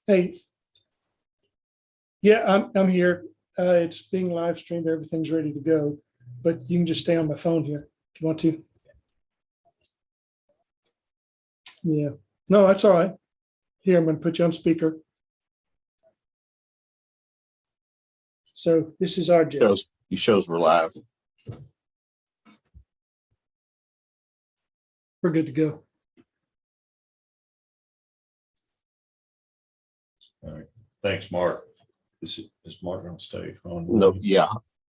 Hey, yeah, I'm here. It's being live streamed. Everything's ready to go, but you can just stay on my phone here if you want to. Yeah, no, that's all right. Here, I'm going to put you on speaker. So this is our jail. Shows we're live. We're good to go. All right. Thanks, Mark. Is Mark on stage? No, yeah.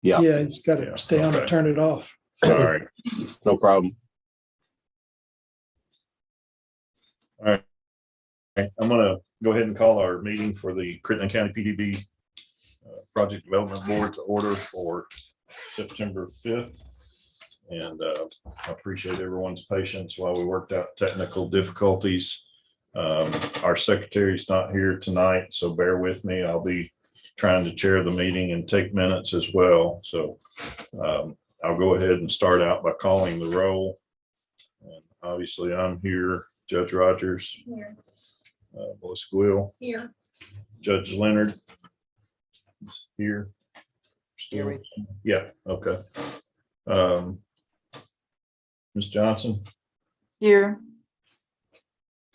Yeah, it's got to stay on okay. and turn it off. All right. No problem. All right. I'm going to go ahead and call our meeting for the Crittenden County PDB Project Development Board to order for September 5th. And I appreciate everyone's patience while we worked out technical difficulties. Our secretary's not here tonight, so bear with me. I'll be trying to chair the meeting and take minutes as well. So I'll go ahead and start out by calling the roll. And obviously I'm here. Judge Rogers. Here. Melissa Gwill. Here. Judge Leonard. Here. Still? Here. Yeah, okay. Ms. Johnson. Here.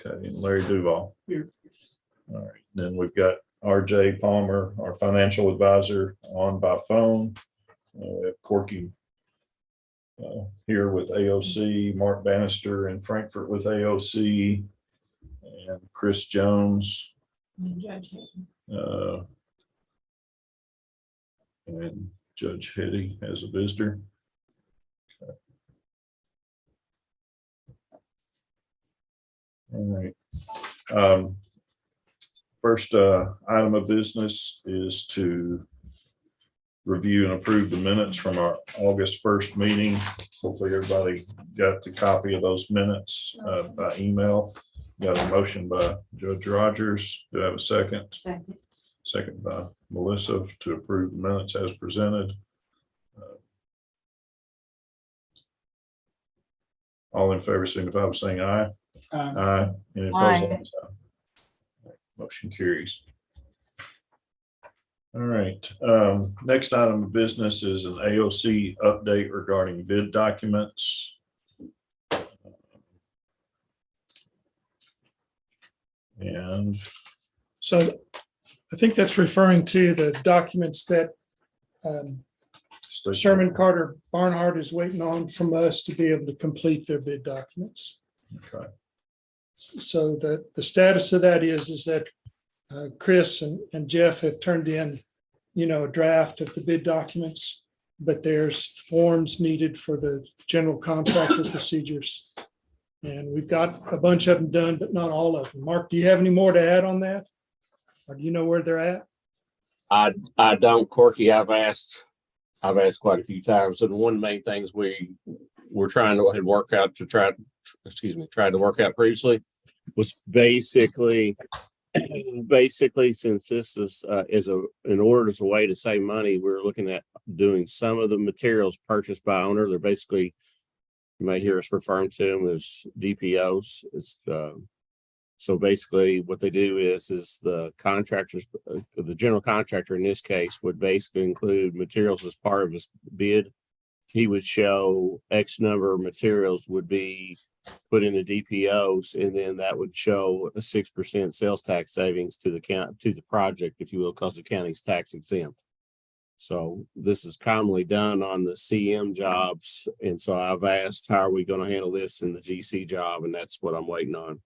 Okay, and Larry Duval. Here. All right, then we've got RJ Palmer, our financial advisor, on by phone. We have Corky here with AOC, Mark Bannister in Frankfurt with AOC, and Chris Jones. Judge. And Judge Hetty as a visitor. Okay. All right. First item of business is to review and approve the minutes from our August 1st meeting. Hopefully everybody got the copy of those minutes by email. Got a motion by Judge Rogers. Do I have a second? Second. Second by Melissa to approve the minutes as presented. All in favor signify by saying aye. Aye. Any opposed? Aye. Motion carries. All right. Next item of business is an AOC update regarding bid documents. And So I think that's referring to the documents that Sherman Carter Barnhart is waiting on from us to be able to complete their bid documents. Okay. So the status of that is that Chris and Jeff have turned in, a draft of the bid documents, but there's forms needed for the general contractor procedures. And we've got a bunch of them done, but not all of them. Mark, do you have any more to add on that? Or do you know where they're at? I don't, Corky. I've asked quite a few times. And one of the main things we're trying to work out previously was basically since this is in order as a way to save money, we're looking at doing some of the materials purchased by owner. They're basically, you may hear us referring to them as DPOs. It's so basically what they do is the contractors, the general contractor in this case would basically include materials as part of his bid. He would show X number of materials would be put in the DPOs, and then that would show a 6% sales tax savings to the county, to the project, if you will, because the county's tax exempt. So this is commonly done on the CM jobs. And so I've asked, how are we going to handle this in the GC job? And that's what I'm waiting on.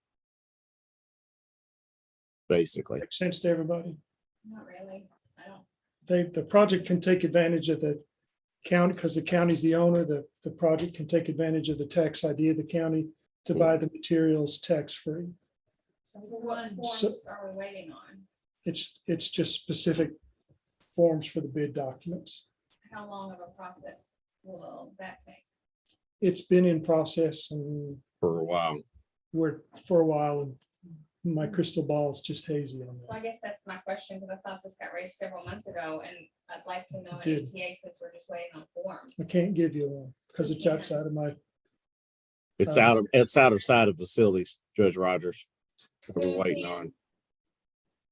Basically. Makes sense to everybody? Not really. I don't. The project can take advantage of the county because the county's the owner. The project can take advantage of the tax ID of the county to buy the materials tax-free. So what forms are we waiting on? It's just specific forms for the bid documents. How long of a process will that take? It's been in process and For a while. for a while, and my crystal ball is just hazy on Well, that. I guess that's my question, because I thought this got raised several months ago, and I'd like to know an Did. ETA since we're just waiting on forms. I can't give you one because it's outside of my, It's out of sight of facilities, Judge Rogers. We're waiting on.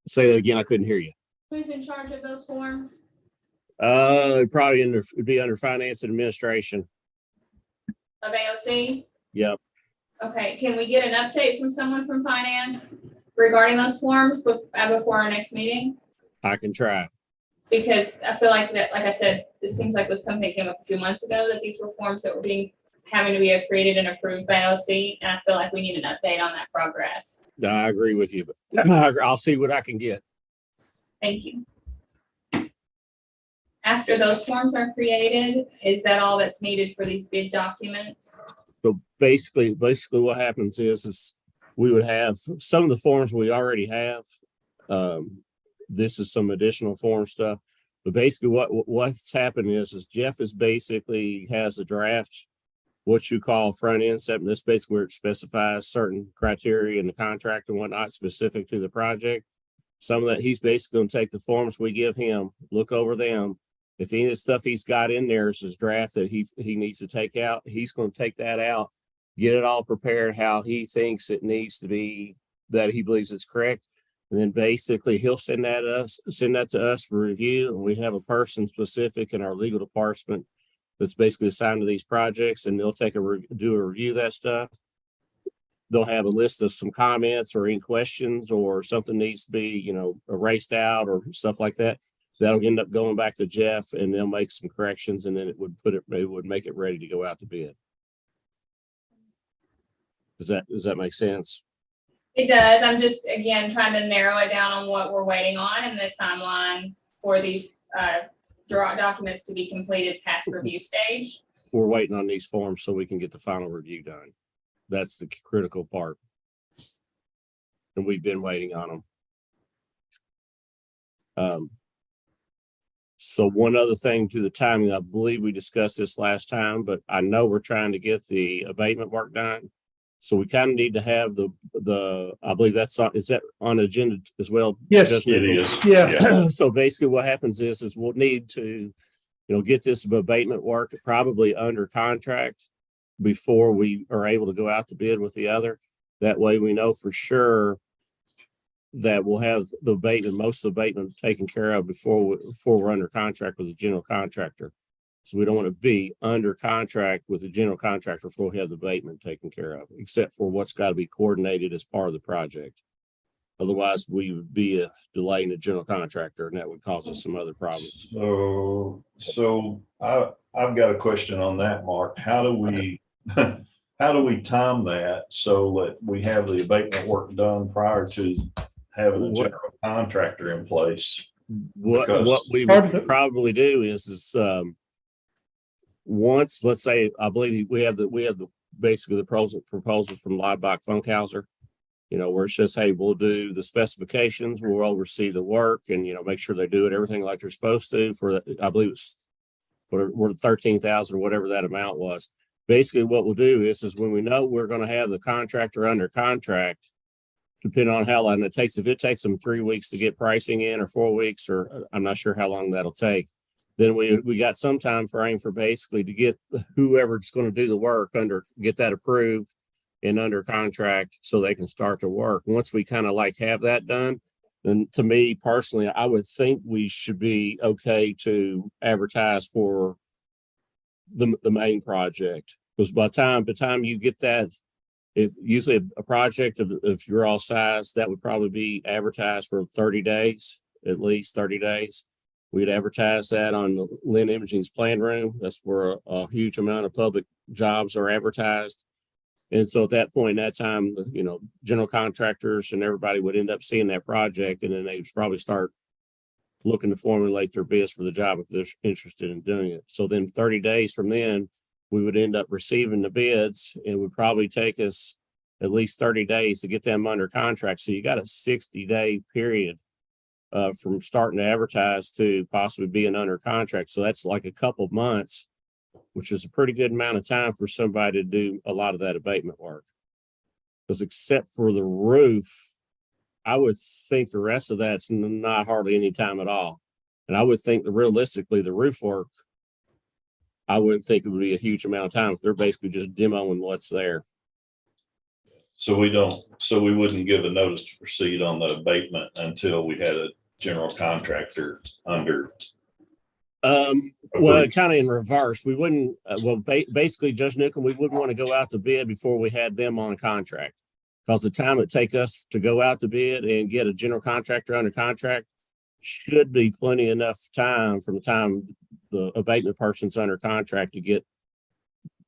Say that again. I couldn't hear you. Who's in charge of those forms? Probably it'd be under finance and administration. Of AOC? Yep. Okay, can we get an update from someone from finance regarding those forms before our next meeting? I can try. Because I feel like that, like I said, it seems like this company came up a few months ago that these were forms that were having to be created and approved by AOC, and I feel like we need an update on that progress. No, I agree with you, but I'll see what I can get. Thank you. After those forms are created, is that all that's needed for these bid documents? So basically what happens is we would have some of the forms we already have. This is some additional form stuff, but basically what's happened is Jeff is basically has a draft, what you call front end step. This basically where it specifies certain criteria in the contract and whatnot specific to the project. Some of that, he's basically going to take the forms we give him, look over them. If any of the stuff he's got in there is his draft that he needs to take out, he's going to take that out, get it all prepared how he thinks it needs to be, that he believes it's correct. And then basically he'll send that to us for review. And we have a person specific in our legal department that's basically assigned to these projects, and they'll do a review of that stuff. They'll have a list of some comments or any questions or something needs to be, erased out or stuff like that. That'll end up going back to Jeff, and they'll make some corrections, and then it would make it ready to go out to bid. Does that make sense? It does. I'm just, again, trying to narrow it down on what we're waiting on and the timeline for these documents to be completed past review stage. We're waiting on these forms so we can get the final review done. That's the critical part. And we've been waiting on them. So one other thing to the timing, I believe we discussed this last time, but I know we're trying to get the abatement work done. So we kind of need to have I believe is that on agenda as well? Yes, It is. Yeah. So basically what happens is we'll need to, get this abatement work probably under contract before we are able to go out to bid with the other. That way we know for sure that we'll have the abatement, most of the abatement taken care of before we're under contract with the general contractor. So we don't want to be under contract with the general contractor before we have the abatement taken care of, except for what's got to be coordinated as part of the project. Otherwise, we would be delaying the general contractor, and that would cause us some other problems. So I've got a question on that, Mark. How do we time that so that we have the abatement work done prior to having a general contractor in place? What we would probably do is once, let's say, I believe we have basically the proposal from Liebach Funkhauser, where it says, hey, we'll do the specifications, we'll oversee the work, and make sure they do everything like they're supposed to for, I believe it's whatever 13,000 or whatever that amount was. Basically what we'll do is when we know we're going to have the contractor under contract, depending on how long it takes, if it takes them 3 weeks to get pricing in or 4 weeks, or I'm not sure how long that'll take, then we got some time frame for basically to get whoever's going to do the work get that approved and under contract so they can start to work. Once we kind of have that done, then to me personally, I would think we should be okay to advertise for the main project, because by the time you get that, if usually a project if you're all size, that would probably be advertised for 30 days, at least 30 days. We'd advertise that on Lynn Imaging's plan room. That's where a huge amount of public jobs are advertised. And so at that point, that time, general contractors and everybody would end up seeing that project, and then they would probably start looking to formulate their bids for the job if they're interested in doing it. So then 30 days from then, we would end up receiving the bids. It would probably take us at least 30 days to get them under contract. So you got a 60-day period from starting to advertise to possibly being under contract. So that's like a couple months, which is a pretty good amount of time for somebody to do a lot of that abatement work. Because except for the roof, I would think the rest of that's not hardly any time at all. And I would think that realistically, the roof work, I wouldn't think it would be a huge amount of time if they're basically just demoing what's there. So we wouldn't give a notice to proceed on the abatement until we had a general contractor under. Well, kind of in reverse. We wouldn't, basically, Judge Newcomb, we wouldn't want to go out to bid before we had them on contract. Because the time it take us to go out to bid and get a general contractor under contract should be plenty enough time from the time the abatement person's under contract to get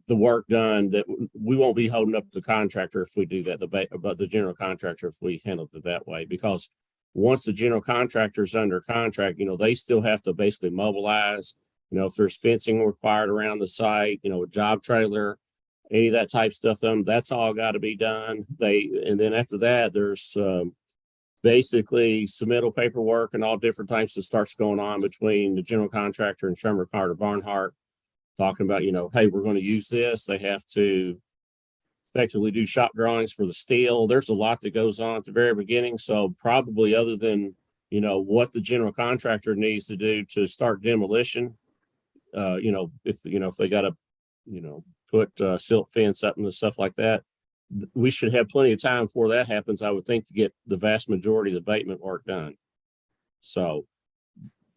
the work done, that we won't be holding up the contractor if we do that, but the general contractor if we handle it that way. Because once the general contractor is under contract, they still have to basically mobilize, if there's fencing required around the site, a job trailer, any of that type stuff, that's all got to be done. And then after that, there's basically submittal paperwork and all different types that starts going on between the general contractor and Sherman Carter Barnhart, talking about, hey, we're going to use this. They have to effectively do shop drawings for the steel. There's a lot that goes on at the very beginning. So probably other than, what the general contractor needs to do to start demolition, if they got to, put silt fence up and stuff like that, we should have plenty of time before that happens, I would think, to get the vast majority of the abatement work done. So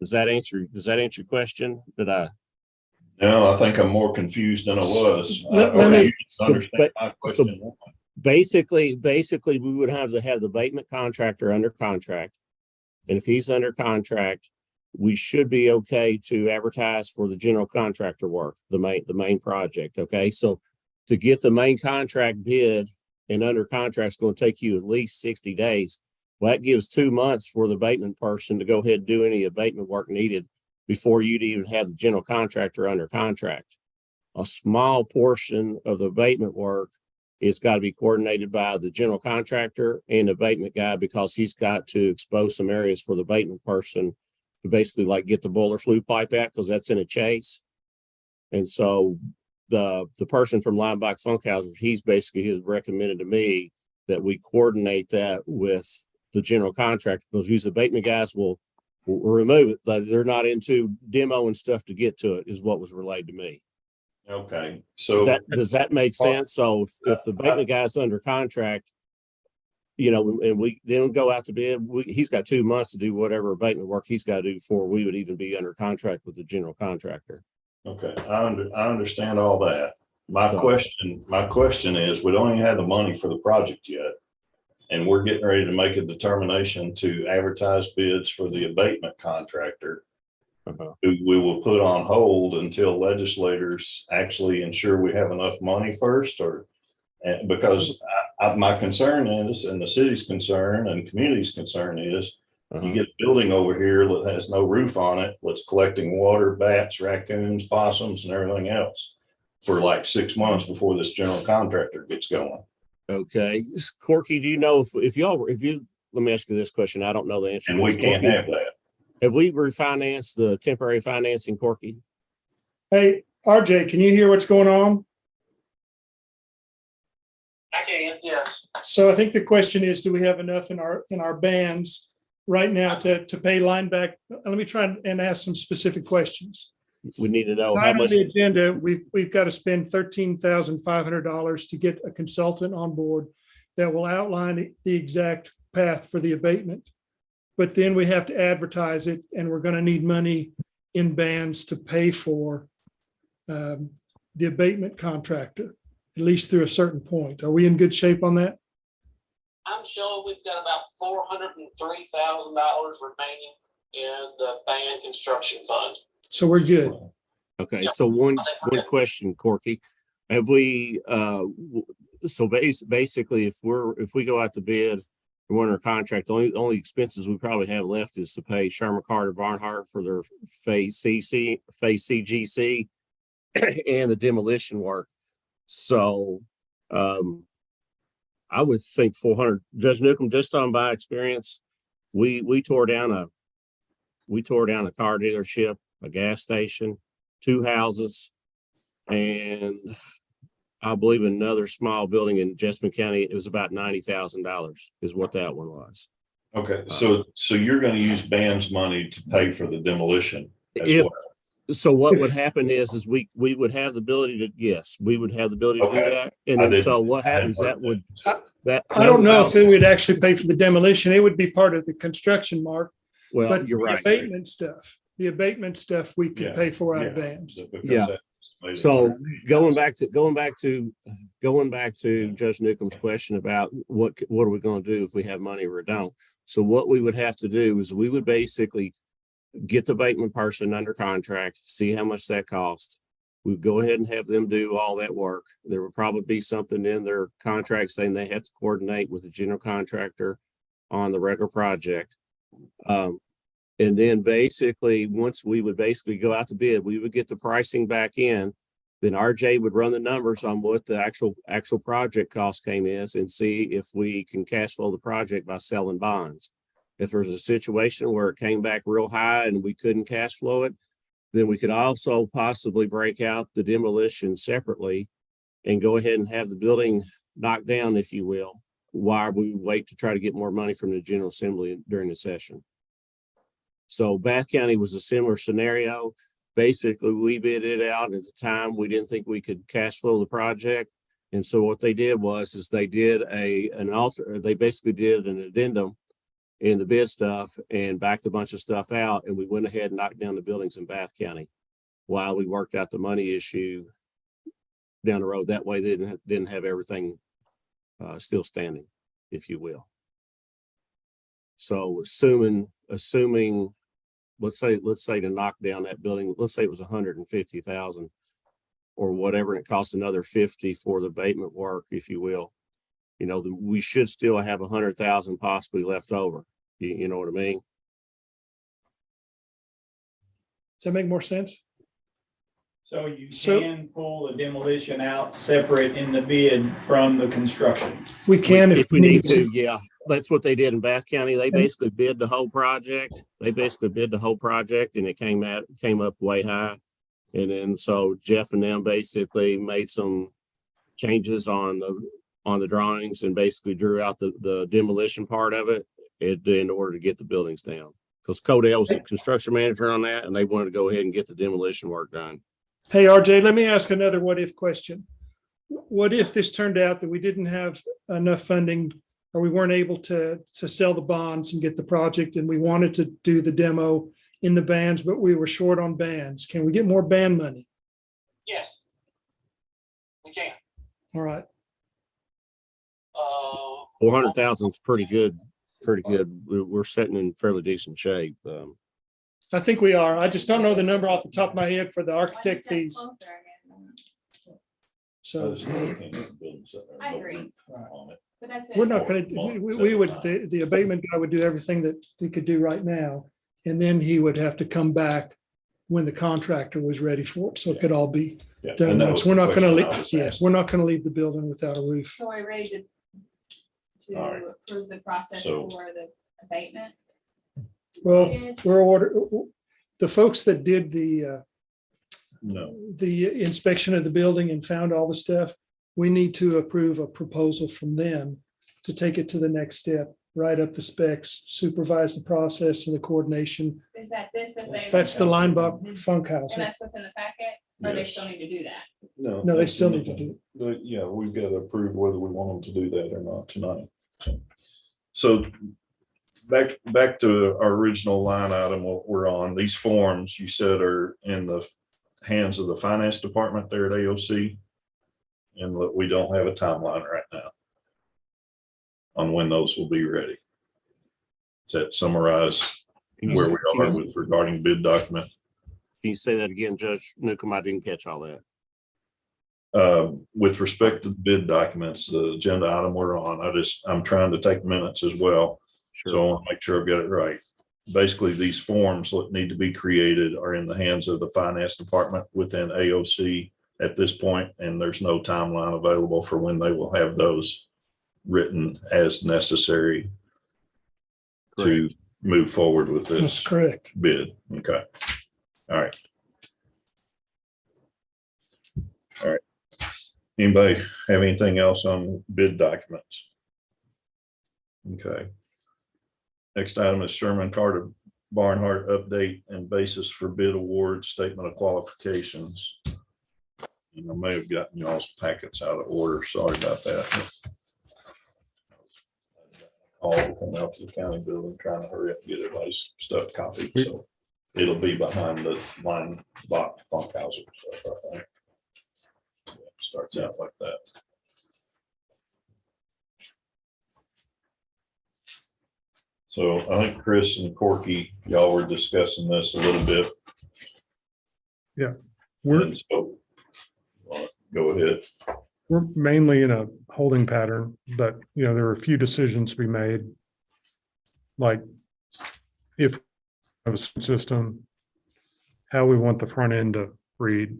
does that answer your question? No, I think I'm more confused than I was. Basically, we would have to have the abatement contractor under contract. And if he's under contract, we should be okay to advertise for the general contractor work, the main project. Okay. So to get the main contract bid and under contract is going to take you at least 60 days. Well, that gives 2 months for the abatement person to go ahead and do any abatement work needed before you'd even have the general contractor under contract. A small portion of the abatement work is got to be coordinated by the general contractor and the abatement guy, because he's got to expose some areas for the abatement person to basically like get the boiler flue pipe out, because that's in a chase. And so the person from Lineback Funkhauser, he's recommended to me that we coordinate that with the general contractor, because these abatement guys will remove it. They're not into demo and stuff to get to it, is what was relayed to me. Okay. So does that make sense? So if the abatement guy's under contract, and we then go out to bid, he's got 2 months to do whatever abatement work he's got to do before we would even be under contract with the general contractor. Okay, I understand all that. My question is, we don't even have the money for the project yet. And we're getting ready to make a determination to advertise bids for the abatement contractor, who we will put on hold until legislators actually ensure we have enough money first, because my concern is, and the city's concern and community's concern is, you get a building over here that has no roof on it, that's collecting water, bats, raccoons, possums, and everything else for like 6 months before this general contractor gets going. Okay, Corky, do you know if you, let me ask you this question. I don't know the answer. And we can't have that. Have we refinanced the temporary financing, Corky? Hey, RJ, can you hear what's going on? I can, yes. So I think the question is, do we have enough in our bands right now to pay Lineback? Let me try and ask some specific questions. We need to know Right how on much. the agenda, we've got to spend $13,500 to get a consultant on board that will outline the exact path for the abatement. But then we have to advertise it, and we're going to need money in bands to pay for the abatement contractor, at least through a certain point. Are we in good shape on that? I'm sure we've got about $403,000 remaining in the band construction fund. So we're good. Okay, Yeah. so one question, Corky. Have we so basically if we go out to bid and we're under contract, the only expenses we probably have left is to pay Sherman Carter Barnhart for their phase CGC and the demolition work. So I would think 400. Judge Newcomb, just on my experience, we tore down a car dealership, a gas station, 2 houses, and I believe another small building in Jessamine County. It was about $90,000 is what that one was. Okay, so you're going to use band's money to pay for the demolition as well. So what would happen is we would have the ability to, yes, we would have the ability to do Okay. that. And I then didn't- so what I hadn't happens, heard that would, that. that. I don't know if it would actually pay for the demolition. It would be part of the construction, Mark. Well, But you're the right. abatement stuff, we could Yeah, pay for out of yeah. bands. Because Yeah. that- So going back to Judge Newcomb's question about what are we going to do if we have money or don't? So what we would have to do is we would basically get the abatement person under contract, see how much that costs. We'd go ahead and have them do all that work. There would probably be something in their contract saying they have to coordinate with the general contractor on the regular project. And then basically, once we would basically go out to bid, we would get the pricing back in. Then RJ would run the numbers on what the actual project cost came is and see if we can cash flow the project by selling bonds. If there's a situation where it came back real high and we couldn't cash flow it, then we could also possibly break out the demolition separately and go ahead and have the building knocked down, if you will, while we wait to try to get more money from the General Assembly during the session. So Bath County was a similar scenario. Basically, we bid it out at the time. We didn't think we could cash flow the project. And so what they did is they did they basically did an addendum in the bid stuff and backed a bunch of stuff out. And we went ahead and knocked down the buildings in Bath County while we worked out the money issue down the road. That way they didn't have everything still standing, if you will. So assuming let's say to knock down that building, let's say it was 150,000 or whatever, and it costs another 50 for the abatement work, if you will, then we should still have 100,000 possibly left over. You know what I mean? Does that make more sense? So you So- can pull the demolition out separate in the bid from the construction. We can If we need to, yeah. That's what they did in Bath County. They Okay. basically bid the whole project. And it came up way high. And then so Jeff and them basically made some changes on the drawings and basically drew out the demolition part of it in order to get the buildings down. Because Codell was the construction manager on that, and they wanted to go ahead and get the demolition work done. Hey, RJ, let me ask another what if question. What if this turned out that we didn't have enough funding or we weren't able to sell the bonds and get the project and we wanted to do the demo in the bands, but we were short on bands? Can we get more band money? Yes. We can. All right. 400,000 is pretty good. We're sitting in fairly decent shape. I think we are. I just don't know the number off the top of my head for the architect fees. So I agree. But that's it. we're not going to, we would, the abatement guy would do everything that he could do right now. And then he would have to come back when the contractor was ready for it. So it could all be Yeah, done. and that once. was We're the not going to question I leave, was yes, asking. we're not going to leave the building without a roof. So are we ready to All right. approve the process So- for the abatement? Well, Yes. the folks that did the No, inspection of the building and found all the stuff, we need to approve a proposal from them to take it to the next step, write up the specs, supervise the process and the coordination. Is that this abatement? That's the Linebach Funk House. And that's what's in the packet? Or they Yes. still need to do that? No, they that's still need to do it. Yeah, we've got to approve whether we want them to do that or not tonight. So back to our original line item, what we're on, these forms you said are in the hands of the finance department there at AOC. And look, we don't have a timeline right now on when those will be ready. Does that summarize where we are with regarding bid document? Can you say that again, Judge Newcomb? I didn't catch all that. With respect to the bid documents, the agenda item we're on, I'm trying to take minutes as well. So I want to make sure I've got it right. Basically, these forms that need to be created are in the hands of the finance department within AOC at this point, and there's no timeline available for when they will have those written as necessary to move forward with That's this correct. bid. Okay. All right. All right. Anybody have anything else on bid documents? Okay. Next item is Sherman Carter Barnhart update and basis for bid award, statement of qualifications. And I may have gotten y'all's packets out of order. Sorry about that. All come out to the county building, trying to hurry up and get everybody's stuff copied. So it'll be behind the line box Funkhauser stuff, I think. Yeah, starts out like that. So I think Chris and Corky, y'all were discussing this a little bit. We're, And so, go ahead. we're mainly in a holding pattern, but there are a few decisions to be made. Like if we have a system, how we want the front end to read.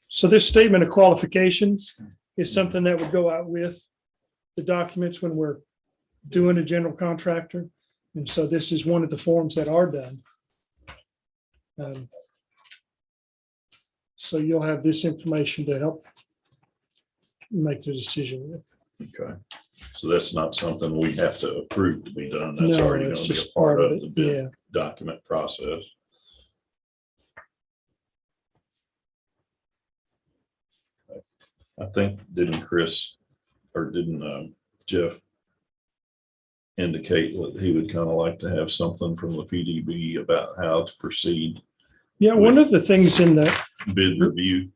So this statement of qualifications is something that would go out with the documents when we're doing a general contractor. And so this is one of the forms that are done. So you'll have this information to help make the decision with. Okay. So that's not something we have to approve to be done. That's No, already going it's to be just a part of it. the bid Yeah. document process. I think didn't Chris or didn't Jeff indicate that he would kind of like to have something from the PDB about how to proceed Yeah, one of the things in the, bid review?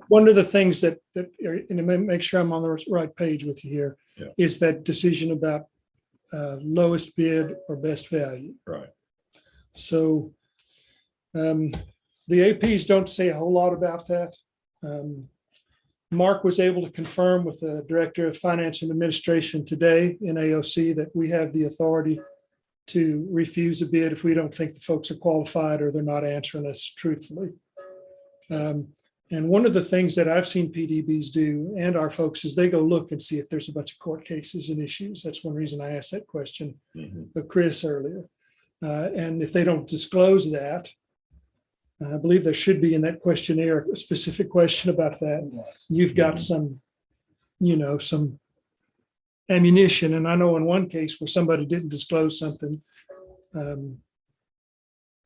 one of the things that, and to make sure I'm on the right page with you here, Yeah. is that decision about lowest bid or best value. Right. So the APs don't say a whole lot about that. Mark was able to confirm with the Director of Finance and Administration today in AOC that we have the authority to refuse a bid if we don't think the folks are qualified or they're not answering us truthfully. And one of the things that I've seen PDBs do and our folks is they go look and see if there's a bunch of court cases and issues. That's one reason I asked that question of Chris earlier. And if they don't disclose that, I believe there should be in that questionnaire a specific question about that. You've got some, some ammunition. And I know in one case where somebody didn't disclose something and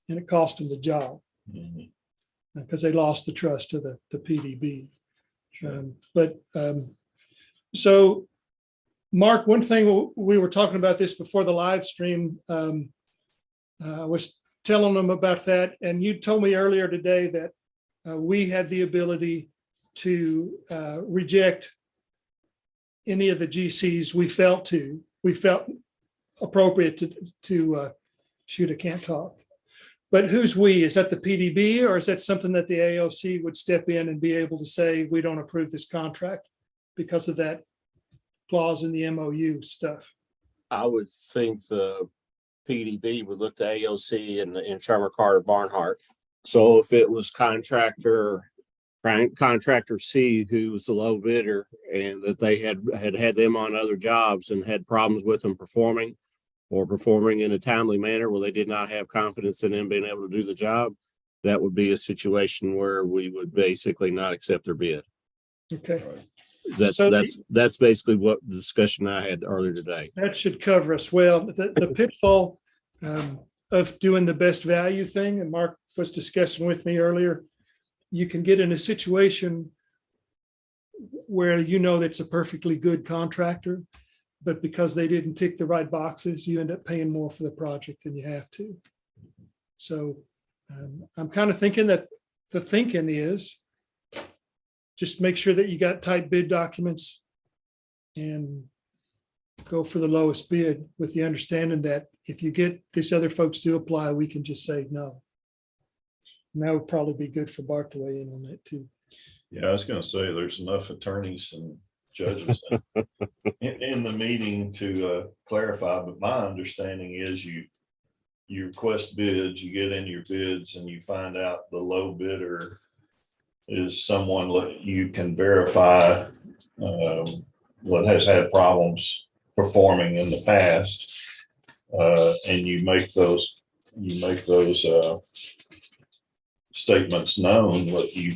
it cost them the job because they lost the trust of the PDB. So Mark, one thing we were talking about this before the live stream was telling them about that. And you told me earlier today that we had the ability to reject any of the GCs we felt appropriate to shoot, I can't talk. But who's we? Is that the PDB or is that something that the AOC would step in and be able to say, we don't approve this contract because of that clause in the MOU stuff? I would think the PDB would look to AOC and Shermer Carter Barnhart. So if it was contractor C who was the low bidder and that they had them on other jobs and had problems with them performing in a timely manner where they did not have confidence in them being able to do the job, that would be a situation where we would basically not accept their bid. Okay. That's basically what the discussion I had earlier today. That should cover us well. The pitfall of doing the best value thing, and Mark was discussing with me earlier, you can get in a situation where it's a perfectly good contractor, but because they didn't tick the right boxes, you end up paying more for the project than you have to. So I'm kind of thinking that the thinking is just make sure that you got tight bid documents and go for the lowest bid with the understanding that if you get these other folks to apply, we can just say no. And that would probably be good for Bart to weigh in on that too. Yeah, I was going to say there's enough attorneys and judges in the meeting to clarify, but my understanding is you request bids, you get in your bids and you find out the low bidder is someone you can verify what has had problems performing in the past, and you make those statements known. What you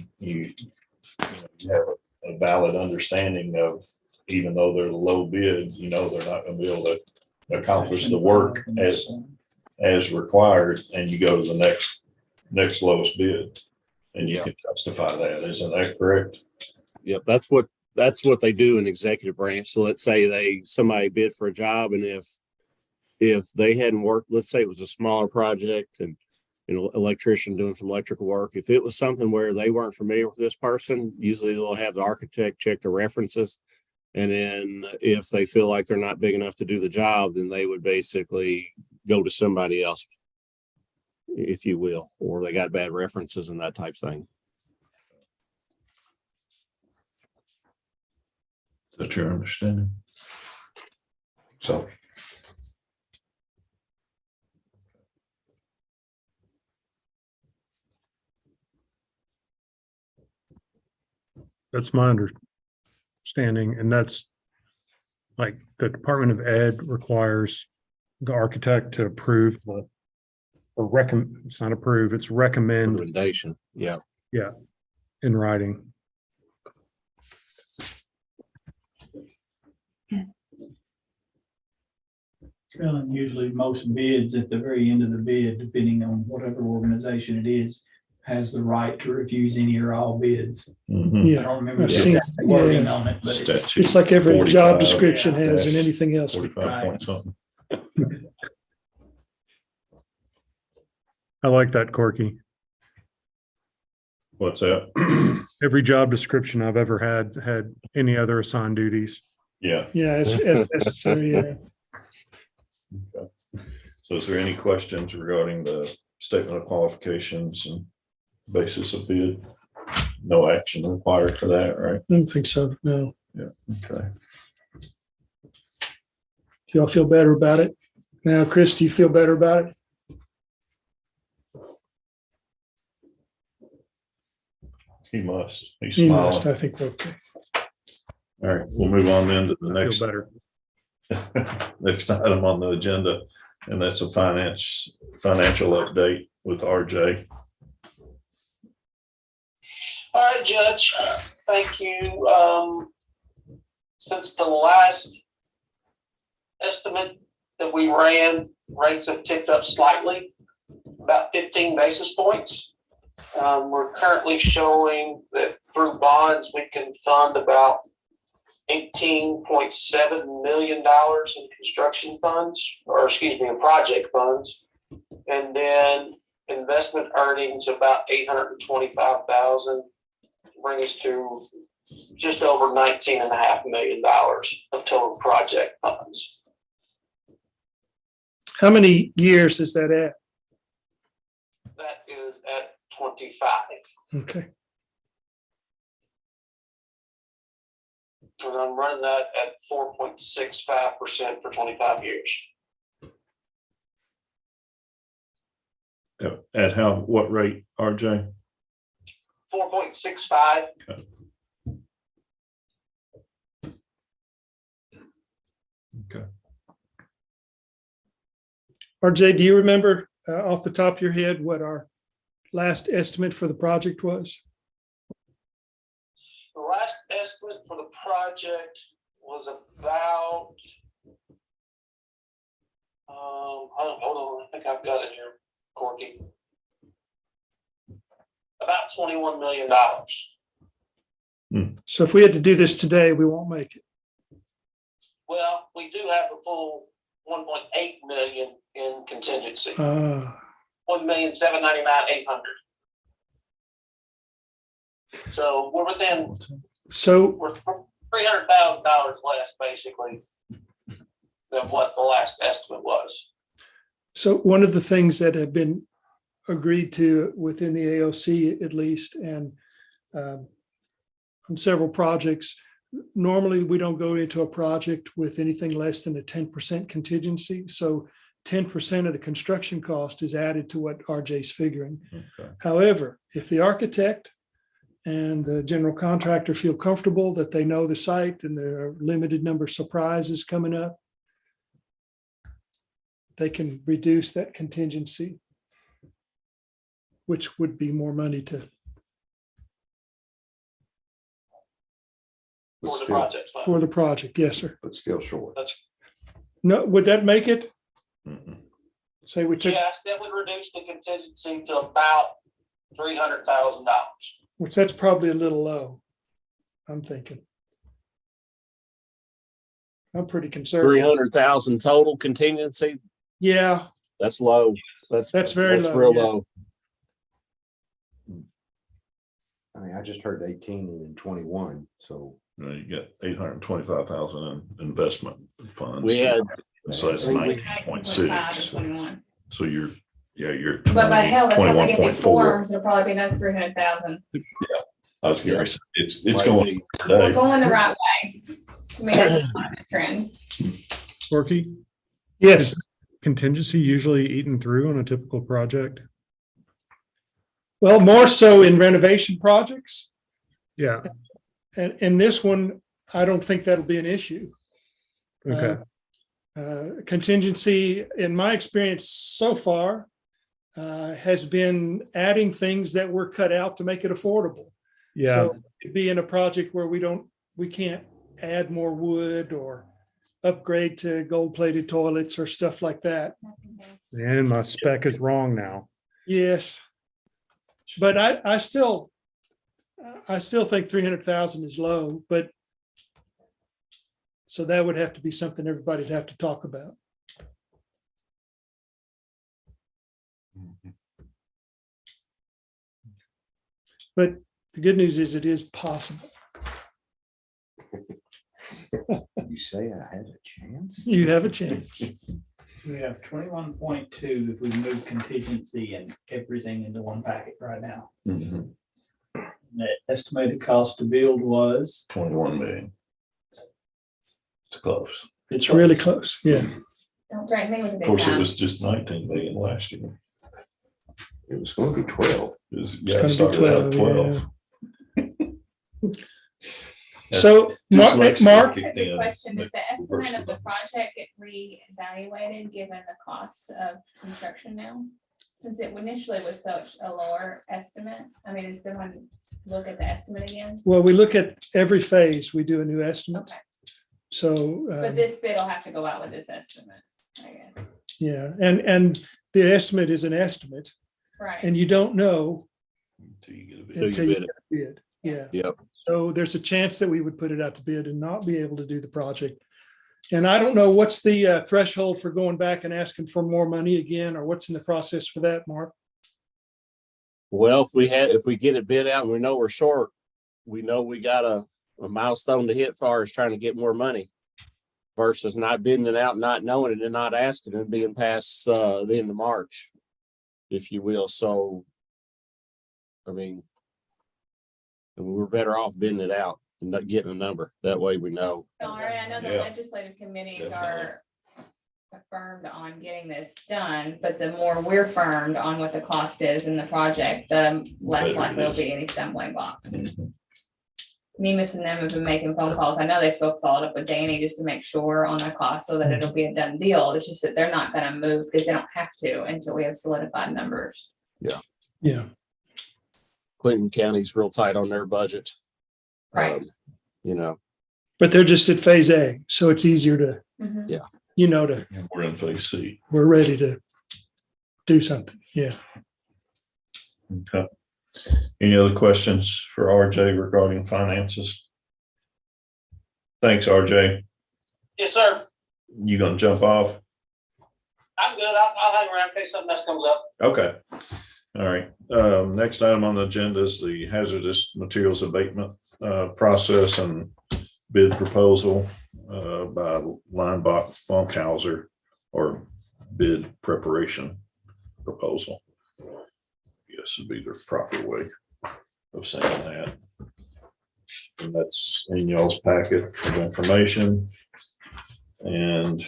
have a valid understanding of, even though they're low bid, they're not going to be able to accomplish the work as required, and you go to the next lowest bid. And you Yeah. can justify that, isn't that correct? Yep, that's what they do in executive branch. So let's say somebody bid for a job, and if they hadn't worked, let's say it was a smaller project and electrician doing some electrical work. If it was something where they weren't familiar with this person, usually they'll have the architect check the references. And then if they feel like they're not big enough to do the job, then they would basically go to somebody else, if you will, or they got bad references and that type thing. Is that your understanding? So. That's my understanding, and that's like the Department of Ed requires the architect to approve or recommend, it's not approve, it's recommend Recommendation. Yeah. in writing. Well, and usually most bids at the very end of the bid, depending on whatever organization it is, has the right to refuse any or all bids. Mhm. I Yeah, don't remember I've the seen- exact wording yeah. on it, but it's Statute it's like every job 45, description has and dash anything else. 45 point something. I like that, Corky. What's that? Every job description I've ever had any other assigned duties. Yeah. Yeah, as necessary, yeah. So is there any questions regarding the statement of qualifications and basis of bid? No action required for that, right? I don't think so, no. Yeah, okay. Do y'all feel better about it? Now, Chris, do you feel better about it? He must. He's You must, smiling. I think we're okay. All right, we'll move on then to the I feel next, better. next item on the agenda, and that's a financial update with RJ. All right, Judge, thank you. Since the last estimate that we ran, rates have ticked up slightly, about 15 basis points. We're currently showing that through bonds, we can fund about $18.7 million in construction funds, or excuse me, in project funds. And then investment earnings about $825,000, bring us to just over $19.5 million of total project funds. How many years is that at? That is at 25. Okay, And I'm running that at 4.65% for 25 years. At what rate, RJ? 4.65. Okay. RJ, do you remember off the top of your head what our last estimate for the project was? The last estimate for the project was about, hold on, I think I've got it here, Corky. About $21 million. So if we had to do this today, we won't make it. Well, we do have a full 1.8 million in contingency. 1,799,800. So we're within, So we're $300,000 less basically than what the last estimate was. So one of the things that have been agreed to within the AOC at least, and on several projects, normally we don't go into a project with anything less than a 10% contingency. So 10% of the construction cost is added to what RJ's figuring. Okay. However, if the architect and the general contractor feel comfortable that they know the site and there are limited number of surprises coming up, they can reduce that contingency, which would be more money to For the project fund. for the project. Yes, sir. But still short. No, would that make it? Mm-mm. Say we took, Yes, that would reduce the contingency to about $300,000. which that's probably a little low. I'm thinking. I'm pretty conservative. 300,000 total contingency. Yeah, That's low. That's very low, real yeah. low. I mean, I just heard 18 and 21, so. You got 825,000 in investment funds. We had, So that's we- 19.6. 21. So you're But by hell, that's how they get these 21.4. forms, it'll probably be another 300,000. I was getting, it's Might going be. We're today. going the right way to make it a trend. Sparky, yes. contingency usually eaten through on a typical project? Well, more so in renovation projects. Yeah, And in this one, I don't think that'll be an issue. okay. Contingency, in my experience so far, has been adding things that were cut out to make it affordable. Yeah, So it'd be in a project where we can't add more wood or upgrade to gold-plated toilets or stuff like that. and my spec is wrong now. Yes. But I still think 300,000 is low, but so that would have to be something everybody'd have to talk about. But the good news is it is possible. You say I had a chance? You have a chance. We have 21.2 if we move contingency and everything into one packet right now. Mhm. The estimated cost to build was 21 million. It's close. It's really close. Yeah. Don't threaten me with a Of big course, it time. was just 19 million last year. It was going to be 12. It was, It's yeah, it gonna be started out at 12, 12. So Mark, That's a Kicked good in. question. Is the estimate of the Reversed. project get reevaluated given the costs of construction now? Since it initially was such a lower estimate, I mean, is there one look at the estimate again? well, we look at every phase, we do a new estimate. Okay, So, but this bid will have to go out with this estimate, I guess. yeah, and the estimate is an estimate Right. and you don't know Until you get a bid. you until you bid get a bid. Yeah. Yep. So there's a chance that we would put it out to bid and not be able to do the project. And I don't know what's the threshold for going back and asking for more money again, or what's in the process for that, Mark? Well, if we get it bid out and we know we're short, we know we got a milestone to hit far as trying to get more money versus not bidding it out, not knowing it and not asking and being past the end of March, if you will. So, I mean, we're better off bidding it out and not getting a number. That way we know. All right, I know the Yeah. legislative committees Definitely. are affirmed on getting this done, but the more we're firmed on what the cost is in the project, the less Better it likely there'll is. be any stumbling blocks. Mhm. Nemus and them have been making phone calls. I know they spoke, followed up with Danny just to make sure on the cost so that it'll be a done deal. It's just that they're not gonna move because they don't have to until we have solidified numbers. Yeah. Clinton County's real tight on their budget. Right. You know, But they're just at phase A, so it's easier to, Mhm. Yeah. We're in phase C. we're ready to do something. Yeah. Okay. Any other questions for RJ regarding finances? Thanks, RJ. Yes, sir. You gonna jump off? I'm good. I'll hang around in case something else comes up. Okay. All right. Next item on the agenda is the hazardous materials abatement process and bid proposal by Linebach Funkhauser, or bid preparation proposal. Yes, would be the proper way of saying that. And that's in y'all's packet of information. And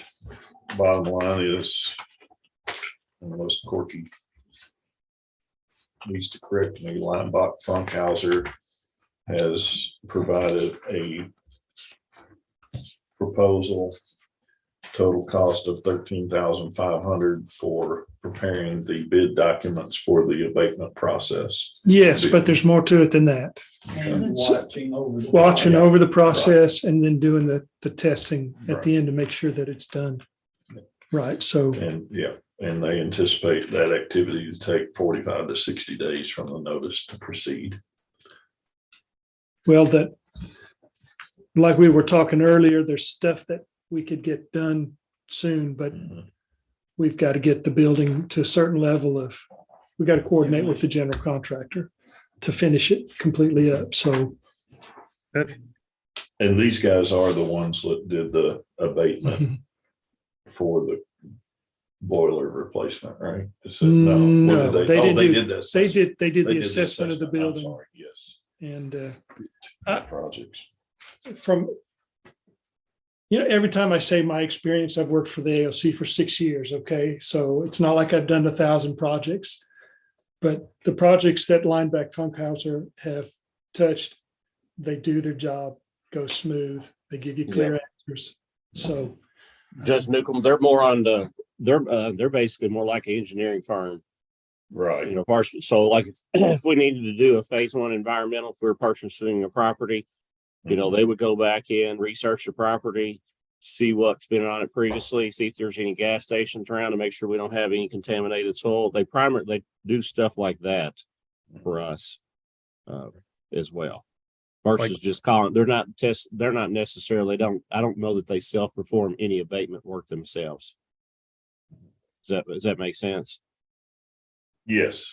bottom line is, unless Corky needs to correct me, Linebach Funkhauser has provided a proposal, total cost of $13,500 for preparing the bid documents for the abatement process. Yes, but there's more to it than that. and So- watching over. the- Watching over the process and then doing the testing at the end to make sure that it's done. Right, so, And yeah, and they anticipate that activity to take 45 to 60 days from the notice to proceed. well, that, like we were talking earlier, there's stuff that we could get done soon, but we've got to get the building to a certain level of, we got to coordinate with the general contractor to finish it completely up. So, And these guys are the ones that did the abatement for the boiler replacement, right? Is it- no, what did they oh, didn't they do, did this. they did They the did assessment of the I'm building sorry, yes. and Projects. from, every time I say my experience, I've worked for the AOC for 6 years. Okay. So it's not like I've done 1,000 projects, but the projects that Lineback Funkhauser have touched, they do their job, go smooth. They give you clear answers. So Judge Newcomb, they're more on the, they're basically more like an engineering firm. Right. You know, partially, so like if we needed to do a phase one environmental, if we were purchasing a property, you know, they would go back in, research the property, see what's been on it previously, see if there's any gas stations around to make sure we don't have any contaminated soil. They do stuff like that for us as well. Versus just calling, they're not necessarily, I don't know that they self-perform any abatement work themselves. Does that make sense? Yes.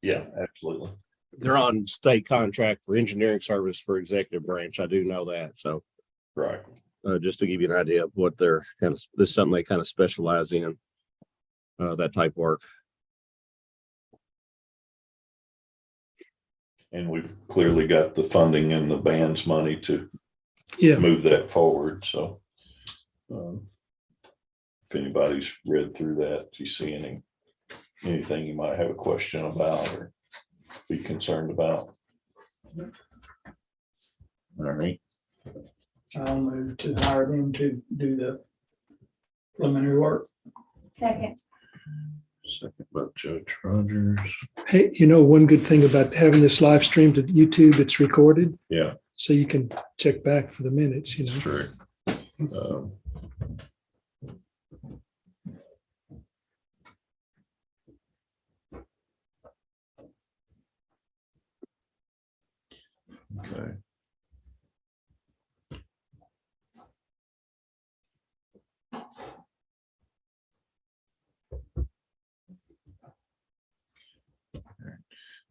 Yeah, absolutely. They're on state contract for engineering service for executive branch. I do know that. So Right. just to give you an idea of what they're this is something they kind of specialize in, that type of work. And we've clearly got the funding and the band's money to yeah, move that forward. So if anybody's read through that, do you see anything you might have a question about or be concerned about? All right. I'll move to hire them to do the preliminary work. Second. Second by Judge Rogers. hey, one good thing about having this live streamed to YouTube, it's recorded. Yeah, So you can check back for the minutes, it's true. Okay.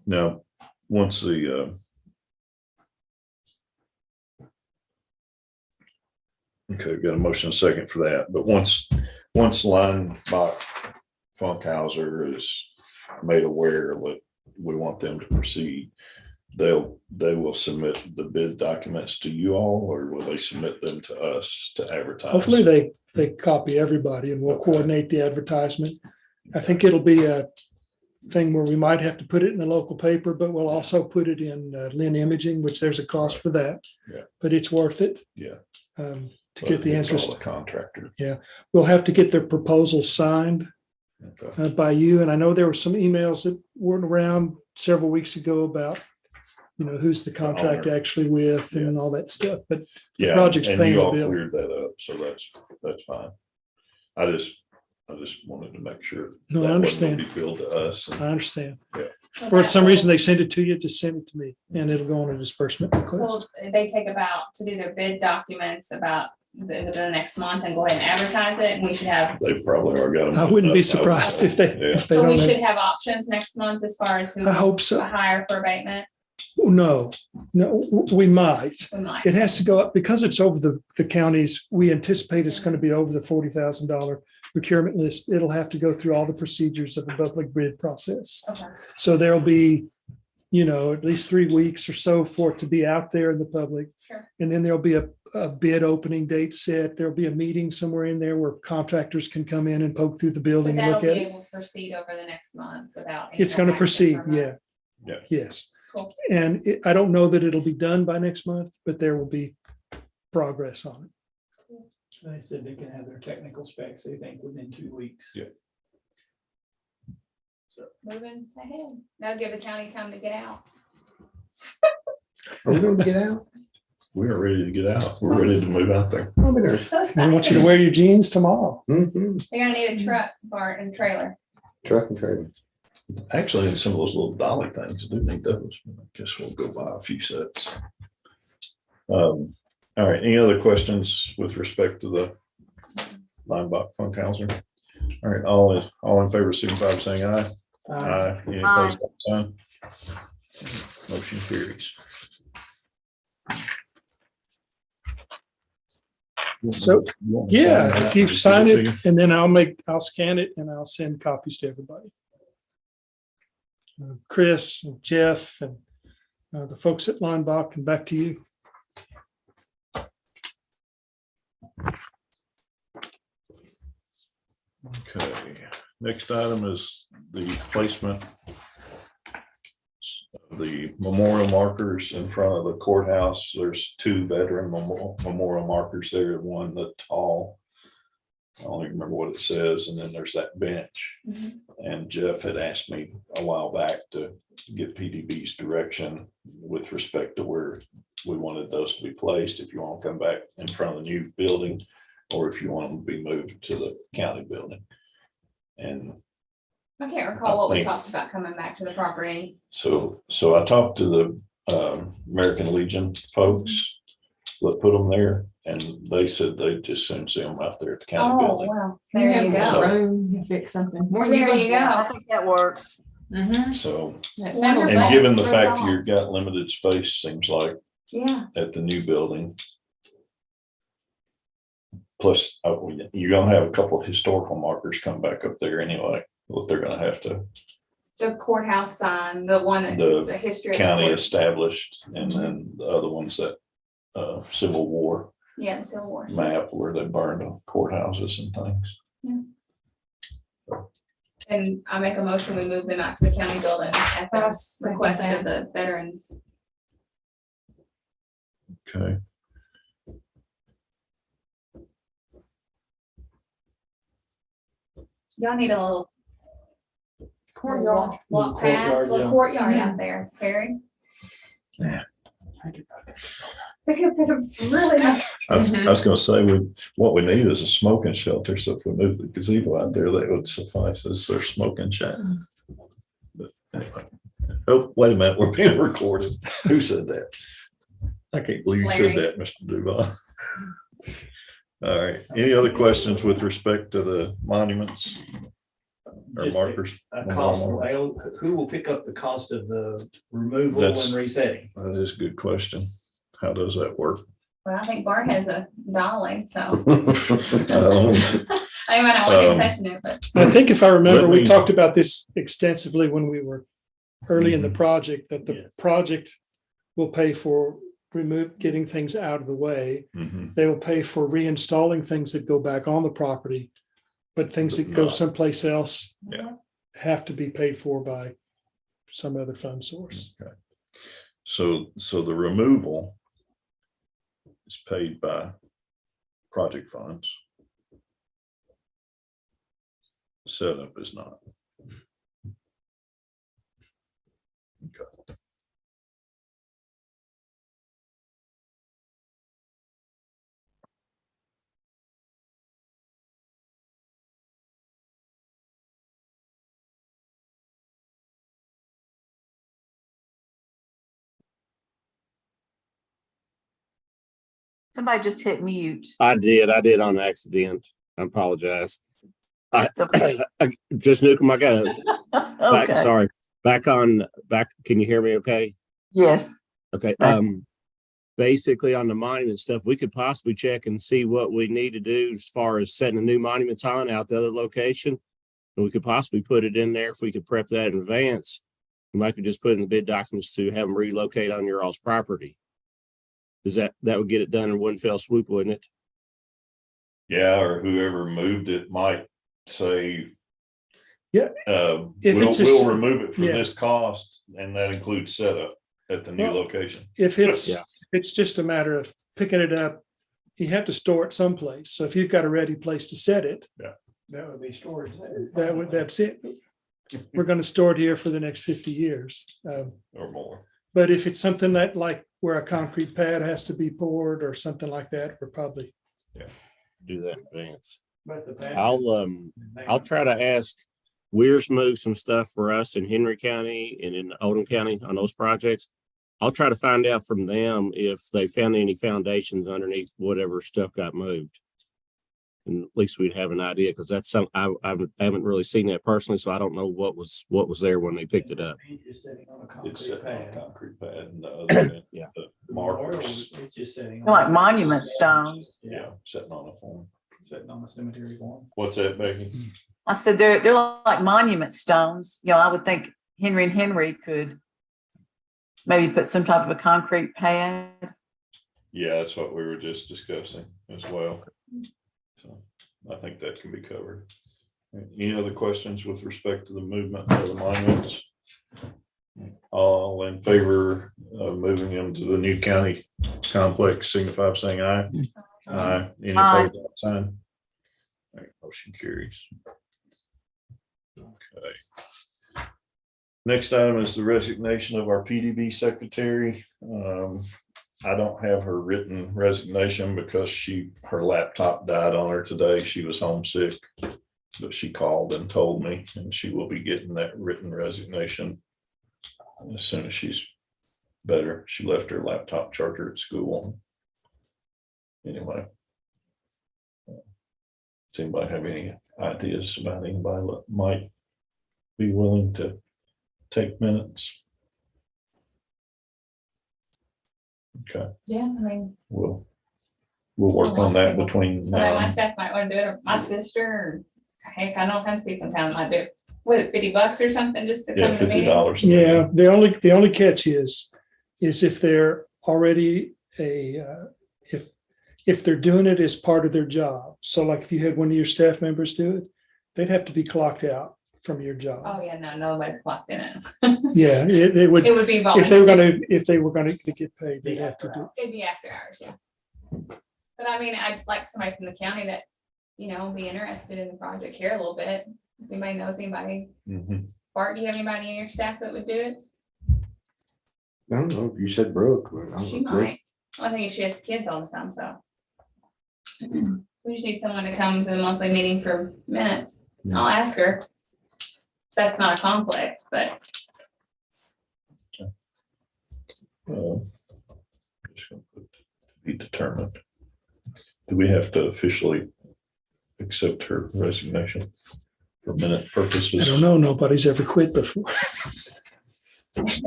Now, once the okay, got a motion and a second for that, but once Lineback Funkhauser is made aware that we want them to proceed, they will submit the bid documents to you all, or will they submit them to us to advertise? Hopefully they copy everybody and we'll coordinate the advertisement. I think it'll be a thing where we might have to put it in the local paper, but we'll also put it in Lynn Imaging, which there's a cost for that. Yeah. But it's worth it. Yeah. To get the It's all interest. the contractor. Yeah, we'll have to get their proposal signed Okay. by you. And I know there were some emails that went around several weeks ago about, who's the contract owner. actually with and all that stuff. But the Yeah, project's and paying you the all bill. cleared that up, so that's fine. I just wanted to make sure. No, I that wasn't understand. gonna be billed to us. I understand. Yeah. For some reason, they send it to you, just send it to me and it'll go on a disbursement So request. they take about, to do their bid documents about the next month and go ahead and advertise it, and we should have, They probably already got them. I wouldn't be up, I would surprised say. if they Yeah. so we don't. should have options next month as far as who I hope to so. hire for abatement. No, we might. We might. It has to go up because it's over the counties. We anticipate it's going to be over the $40,000 procurement list. It'll have to go through all the procedures of the public bid process. Okay. So there'll be, at least 3 weeks or so for it to be out there in the public. Sure. And then there'll be a bid opening date set. There'll be a meeting somewhere in there where contractors can come in and poke through the But building and that'll look be at it. able to proceed over the next month without. any It's gonna action proceed, from yeah. us. Yes. Cool. And I don't know that it'll be done by next month, but there will be progress on it. They said they can have their technical specs, they think, within 2 weeks. Yeah. Moving ahead. That'll give the county time to get out. Are we gonna get out? we're ready to get out. We're ready to move out there. I'll be there. So I want you to excited. wear your jeans tomorrow. Mhm. They're gonna need a truck, Bart, and trailer. Truck and trailer. Actually, and some of those little dolly things, I do need those. I guess we'll go buy a few sets. All right, any other questions with respect to the Linebach Fund Counselor? All right, all in favor, signify by saying aye. Aye. Any opposed, like sign? Motion carries. So, You want to Yeah, sign that if you and just sign give to it, and then I'll scan it and I'll send copies to everybody. Chris and Jeff and the folks at Linebach, and back to you. Okay, next item is the placement of the memorial markers in front of the courthouse. There's two veteran memorial markers there, one the tall, I don't even remember what it says, and then there's that bench. Mhm. And Jeff had asked me a while back to get PDB's direction with respect to where we wanted those to be placed, if you want to come back in front of the new building, or if you want them to be moved to the county building. And I can't recall what we think- talked about coming back to the property. so I talked to the American Legion folks that put them there, and they said they'd just soon see them out there at the county Oh, building. well, there you So- go. Rooms and fix something. Well, there you go. I think that works. Mm-hmm. So, That Wonderful. and given the That's fact all. you've got limited space, seems like Yeah, at the new building. Plus, you're gonna have a couple of historical markers come back up there anyway, what they're gonna have to the courthouse sign, the one that, The the history of the county court. established, and then the other ones that Civil War Yeah, the Civil War. map where they burned the courthouses and things. And I make a motion, we move them out to the county building at the request of the veterans. Okay, Y'all need a little Courtyard. walk path, Courtyard, little yeah. courtyard out there, Perry. Yeah. They could put a really nice. I was gonna say, what we need is a smoking shelter, so if we move the gazebo out there, that would suffice as their smoking shack. But anyway, oh, wait a minute, we're being recorded. Who said that? I can't believe you said Larry. that, Mr. Duval. All right, any other questions with respect to the monuments or Just markers? A cost, who will pick up the cost of the removal and That's- resetting? That is a good question. How does that work? Well, I think Bart has a dolly, so Um, I might not want him touching it, but I think if I remember, Let we me- talked about this extensively when we were early in the Mhm. project, that the Yes. project will pay for getting things out of the way. mhm. They will pay for reinstalling things that go back on the property, but things that go Not- someplace else Yeah. have to be paid for by some other fund source. Okay. So the removal is paid by project funds. Setup is not. Okay. Somebody just hit mute. I did on accident. I apologize. Just Newcomb, I got a back, Okay, sorry, back. Can you hear me okay? yes. Okay, Back. basically on the monument stuff, we could possibly check and see what we need to do as far as setting the new monuments on out the other location. And we could possibly put it in there if we could prep that in advance. We might could just put in the bid documents to have them relocate on your all's property. Is that would get it done in one fell swoop, wouldn't it? Yeah, or whoever moved it might say. Yeah. If We'll it's a- we'll remove it for yeah. this cost, and that includes setup at the new Well, location. If it's, Yeah. if it's just a matter of picking it up, you have to store it someplace. So if you've got a ready place to set it, That would be storage. that's it. We're going to store it here for the next 50 years. Or more. But if it's something that like where a concrete pad has to be poured or something like that, we're probably, Do that in advance. But the fact I'll try to ask Weir's move some stuff for us in Henry County and in Oldham County on those projects. I'll try to find out from them if they found any foundations underneath whatever stuff got moved. And at least we'd have an idea, because that's some, I haven't really seen that personally, so I don't know what was there when they picked it up. It's sitting on a It's concrete sitting on a pad. concrete pad and the other, Yeah. the markers. It's just sitting. Like monument stones. Yeah, sitting on a form. Sitting on the cemetery form. What's that, Becky? I said they're like monument stones. You know, I would think Henry and Henry could maybe put some type of a concrete pad. Yeah, that's what we were just discussing as well. So I think that can be covered. Any other questions with respect to the movement of the monuments? All in favor of moving them to the new county complex, signify by saying aye. Aye. Any Aye. opposed, like sign? All right, motion carries. Okay. Next item is the resignation of our PDB secretary. I don't have her written resignation because her laptop died on her today. She was homesick, but she called and told me, and she will be getting that written resignation as soon as she's better. She left her laptop charger at school. Anyway. Does anybody have any ideas about anybody that might be willing to take minutes? Okay, Yeah, I mean, we'll work on that between somebody on now. my staff might want to do it, or my sister, or heck, I know all kinds of people in town might do it. What, $50 or something just to Yeah, come to meetings? $50. yeah, the only catch is if they're already if they're doing it as part of their job. So like if you had one of your staff members do it, they'd have to be clocked out from your Oh, job. yeah, no, nobody's clocked in it. Yeah, it would, It would be if they were gonna get paid, they'd have to do. It'd be after hours, yeah. But I mean, I'd like somebody from the county that, you know, be interested in the project here a little bit. If anybody knows anybody. Mhm. Bart, do you have anybody in your staff that would do it? I don't know, you said Brooke. but I don't She know, Brooke. might. I think she has kids all the time, so. We just need someone to come to the monthly meeting for minutes. I'll ask her. That's not a conflict, but Just gonna put to be determined. Do we have to officially accept her resignation for minute purposes? I don't know, nobody's ever quit before.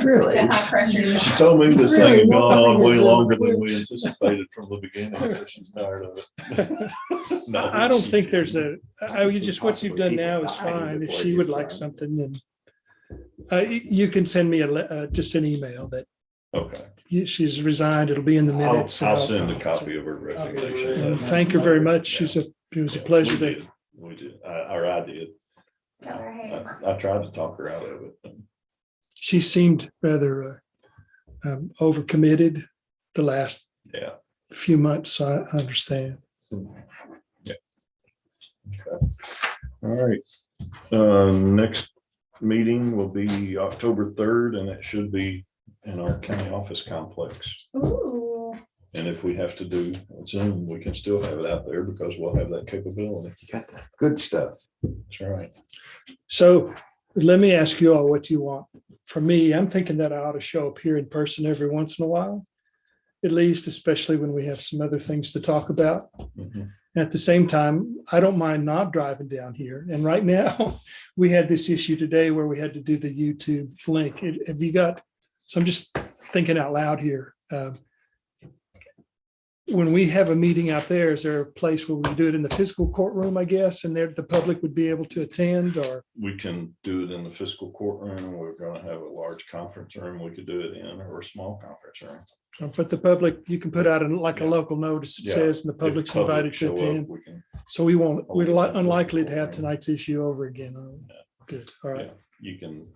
Really? the high pressure. She told me this thing had gone on way Really? longer than we anticipated from the beginning, so she's tired of it. No, I don't she- think there's just what you've done now is fine. If she would like something, then you can send me just an email that Okay, she's resigned. It'll be in the I'll minutes. and send a copy of her resignation. And thank her very much. It was a pleasure We to, did. We did, or I did. Tell her, hey, I tried to talk her out of it. she seemed rather overcommitted the last Yeah. few months. So I understand. Okay. All right. Next meeting will be October 3rd, and it should be in our county office complex. ooh, And if we have to do Zoom, we can still have it out there because we'll have that capability. Got that good stuff. That's right. So let me ask you all what you want. For me, I'm thinking that I ought to show up here in person every once in a while, at least, especially when we have some other things to talk about. Mhm. At the same time, I don't mind not driving down here. And right now, we had this issue today where we had to do the YouTube link. Have you got, so I'm just thinking out loud here. When we have a meeting out there, is there a place where we do it in the physical courtroom, I guess, and there the public would be able to attend, or? We can do it in the fiscal courtroom. We're going to have a large conference room we could do it in, or a small conference room. But the public, you can put out like a Yeah. local notice that Yeah. says, and the If public's public invited to show up, attend. we can, So we're Only unlikely to have courtroom. tonight's issue over again. Oh, Yeah. good, all right. yeah, you can,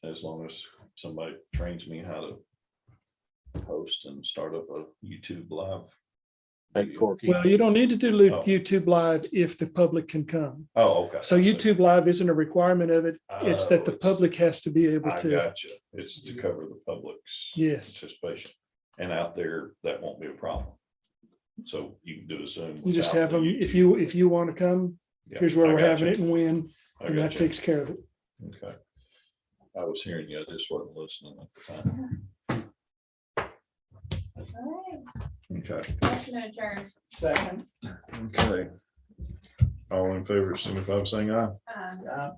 as long as somebody trains me how to host and start up a YouTube live Hey, Corky. Well, you don't need to do Oh. YouTube Live if the public can come. Oh, okay. So YouTube Live isn't a requirement of it. It's that the Oh, it's- public has to be able I to. gotcha. It's to cover the public's Yes. participation. And out there, that won't be a problem. So you can do a Zoom. You just without have the them, YouTube. if you want to come, Yeah, here's where I we're gotcha. having it and when, I and that gotcha. takes care of it. Okay. I was hearing you, I just wasn't listening at the time. All right, Okay, motion to adjourn. Second. okay. All in favor, signify by saying aye. Uh,